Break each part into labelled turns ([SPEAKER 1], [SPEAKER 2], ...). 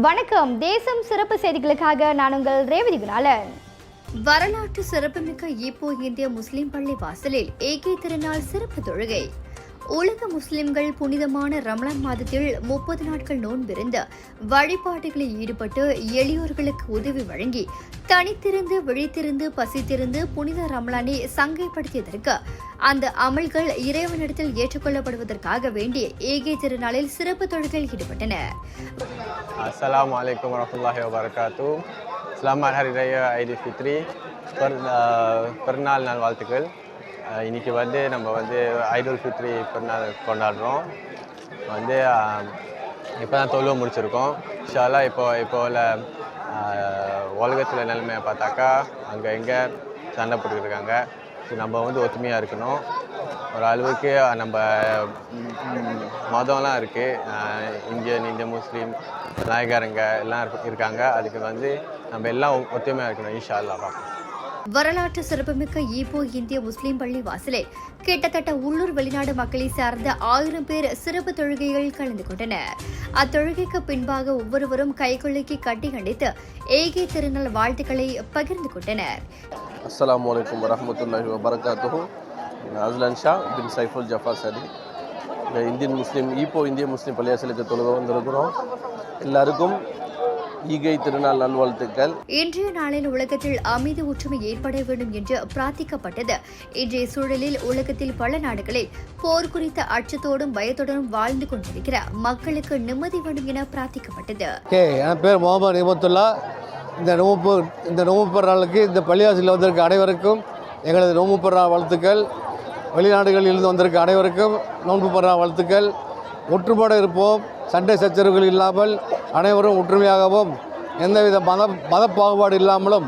[SPEAKER 1] வணக்கம். தேசம் சிறப்பு செய்திகளுக்காக நான் உங்கள் ரேவதி குணாலன். வரலாற்று சிறப்புமிக்க ஈப்போ இந்திய முஸ்லிம் பள்ளி வாசலில் ஏகே திருநாள் சிறப்பு தொழுகை. உலக முஸ்லிம்கள் புனிதமான ரமலான் மாதத்தில் 30 நாட்கள் நோன்பிருந்து வழிபாடுகளில் ஈடுபட்டு எளியோர்களுக்கு உதவி வழங்கி தனித்திருந்து விழித்திருந்து பசித்திருந்து புனித ரமலானை சங்கைப்படுத்தியதற்கு அந்த அமல்கள் இறைவனிடத்தில் ஏற்றுக்கொள்ளப்படுவதற்காக வேண்டிய ஏகே திருநாளில் சிறப்பு தொழுகையில் ஈடுபட்டனர்.
[SPEAKER 2] அஸ்ஸலாமு அலைக்கும் வரஹ்மத்துல்லாஹி வபரகாத்து. ஸ்லாமாட் ஹரி ரயா ஐடி ஃபித்ரி பெருநாள் நாள் வாழ்த்துக்கள். இன்றைக்கி நம்ம ஐடுல் ஃபித்ரி பெருநாள் கொண்டாடுறோம். இப்போ தான் தொழுவ முடிச்சிருக்கோம். இன்ஷா அல்லாஹ் இப்போ உள்ள உலகத்தில் நிலைமையை பார்த்தாக்கா அங்கே எங்கே சண்டை போட்டுக்கிட்டு. ஸோ நம்ம ஒற்றுமையாக இருக்கணும். ஒரு அளவுக்கு நம்ம மதம்லாம் இருக்குது, இந்திய முஸ்லீம் நாயகருங்க எல்லாம் இருக்காங்க. அதுக்கு நம்ம எல்லாம் ஒற்றுமையாக இருக்கணும். இன்ஷா அல்லாஹ் பார்ப்போம்.
[SPEAKER 1] வரலாற்று சிறப்புமிக்க ஈப்போ இந்திய முஸ்லிம் பள்ளி வாசலில் கிட்டத்தட்ட உள்ளூர் வெளிநாடு மக்களை சார்ந்த 1000 பேர் சிறப்பு தொழுகைகள் கலந்து கொண்டனர். அத்தொழுகைக்கு பின்பாக ஒவ்வொருவரும் கைகுலுக்கி கட்டி கண்டித்து ஏகே திருநாள் வாழ்த்துக்களை பகிர்ந்து கொண்டனர்.
[SPEAKER 3] அஸ்ஸலாமு அலைக்கும் வரஹ்மத்துல்லாஹி வபரகாத்துஹு. அஸ்லான் ஷா பின் சைஃபுல் ஜஃபார் சதி. ஈப்போ இந்திய முஸ்லீம் பள்ளியாசலுக்கு தொழுக வந்திருக்கிறோம். எல்லாருக்கும் ஈகை திருநாள் நல்வாழ்த்துக்கள்.
[SPEAKER 1] இன்றைய நாளில் உலகத்தில் அமைதி ஒற்றுமை ஏற்பட வேண்டும் என்று பிரார்த்திக்கப்பட்டது. இன்றைய சூழலில் உலகத்தில் பல நாடுகளில் போர் குறித்த அச்சத்தோடும் பயத்துடனும் வாழ்ந்து கொண்டிருக்கிற மக்களுக்கு நிம்மதி வேண்டும் என பிரார்த்திக்கப்பட்டது.
[SPEAKER 4] என் பேர் முகமது நிமத்துல்லா. இந்த நோம்பு பெருநாளுக்கு இந்த பள்ளிவாசலில் வந்திருக்க அனைவருக்கும் எங்களது நோம்பு பெருநாள் வாழ்த்துக்கள். வெளிநாடுகளில் இருந்து வந்திருக்க அனைவருக்கும் நோன்பு பெருநாள் வாழ்த்துக்கள். ஒற்றுமையோடு இருப்போம். சண்டை சச்சரவுகள் இல்லாமல் அனைவரும் ஒற்றுமையாகவும் எந்தவித மத பாகுபாடு இல்லாமலும்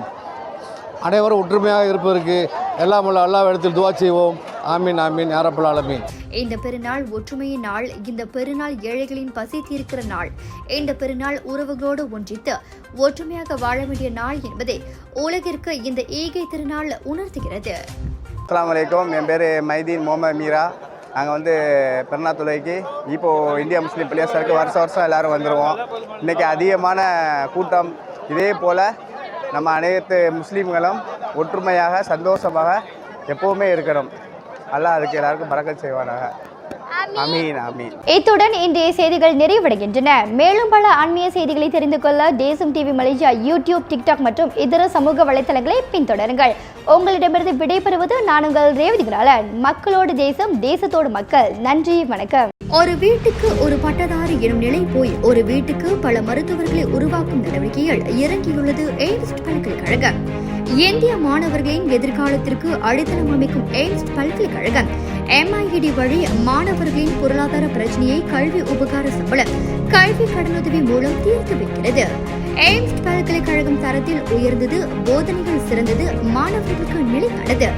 [SPEAKER 4] அனைவரும் ஒற்றுமையாக இருப்பதற்கு எல்லாம் உள்ள எல்லா இடத்தில் துவா செய்வோம். ஆமீன் ஆமீன் யா ரப்பல் ஆலமீன்.
[SPEAKER 1] இந்த பெருநாள் ஒற்றுமையின் நாள். இந்த பெருநாள் ஏழைகளின் பசி தீர்க்கிற நாள். இந்த பெருநாள் உறவுகளோடு ஒன்றித்து ஒற்றுமையாக வாழ வேண்டிய நாள் என்பதை உலகிற்கு இந்த ஈகை திருநாள் உணர்த்துகிறது.
[SPEAKER 5] அஸ்ஸலாமு அலைக்கும். என் பேர் மைதீன் முகமது மீரா. நாங்கள் பெருநாள் தொழுகைக்கு இப்போ இந்தியா முஸ்லீம் பள்ளியாசலுக்கு வருஷம் எல்லோரும் வந்துடுவோம். இன்றைக்கி அதிகமான கூட்டம். இதே போல் நம்ம அனைத்து முஸ்லீம்களும் ஒற்றுமையாக சந்தோஷமாக எப்போவுமே இருக்கணும். அல்லாஹ் அதுக்கு எல்லாருக்கும் பரக்கத் செய்வானாக. ஆமீன் ஆமீன்.
[SPEAKER 1] இத்துடன் இன்றைய செய்திகள் நிறைவடைகின்றன. மேலும் பல ஆன்மீக செய்திகளை தெரிந்து கொள்ள தேசம் டிவி மலேசியா யூடியூப், டிக்டாக் மற்றும் இதர சமூக வலைத்தளங்களை பின்தொடருங்கள். உங்களிடமிருந்து விடைபெறுவது நான் உங்கள் ரேவதி குணாலன். மக்களோடு தேசம், தேசத்தோடு மக்கள். நன்றி, வணக்கம். ஒரு வீட்டுக்கு ஒரு பட்டதாரி எனும் நிலை போய் ஒரு வீட்டுக்கு பல மருத்துவர்களை உருவாக்கும் நடவடிக்கையில் இறங்கியுள்ளது எய்ம்ஸ் பல்கலைக்கழகம். இந்திய மாணவர்களின் எதிர்காலத்திற்கு அடித்தளம் அமைக்கும் எய்ம்ஸ் பல்கலைக்கழகம் MIED வழி மாணவர்களின் பொருளாதார பிரச்சனையை கல்வி உபகார சம்பளம், கல்வி கடனுதவி மூலம் தீர்த்து வைக்கிறது. எய்ம்ஸ் பல்கலைக்கழகம் தரத்தில் உயர்ந்தது, போதனைகள் சிறந்தது, மாணவர்களுக்கு நிலையானது.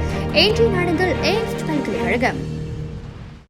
[SPEAKER 1] இன்றைய நாடுகள் எய்ம்ஸ் பல்கலைக்கழகம்.